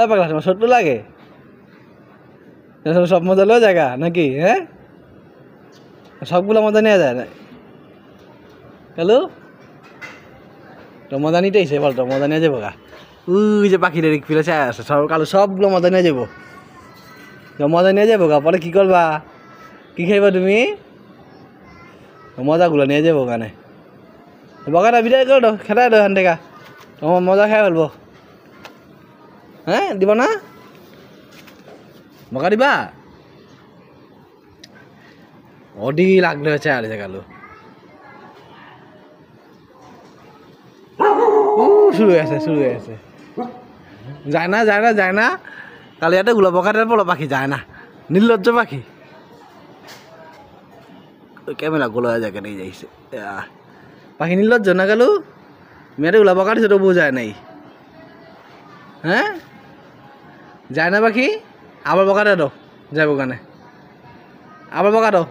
পাগলা তোমার ছোট্ট লাগে সব মজা লওয়া জায়গা নাকি? হ্যাঁ, সবগুলো মজা নেওয়া যায় না। হ্যালো, মজা নিতে এসে বলতো মজা নিয়ে যাবো গা। ওই যে পাখিটা ফিরে চায় আসে সব কালো, সবগুলো মজা নিয়ে যাবো, মজা নিয়ে যাবো গা। পরে কী করবা, কী খাইবা তুমি? মজাগুলো নিয়ে যাবো গানে। বগাটা বিদায় করে দাও, খেলাই দাও এখান থেকে, তোমার মজা খাই ফেলবো। হ্যাঁ দিব না, বকা দিবা? অডি লাগলে হয়েছে আর কালো শুরু হয়ে আছে যায় না কালি একটা গুলো বকাটের বড় পাখি যায় না, নির্লজ্জ পাখি। ক্যামেরা গুলো জায়গা নিয়ে যাইছে পাখি, নির্লজ্জ না গেল মেয়েটা গুলা বকাটি ছোট বউ যায় নাই। হ্যাঁ যায় না পাখি, আবার বকাটা দাও যাবো গানে, আবার বকা দাও।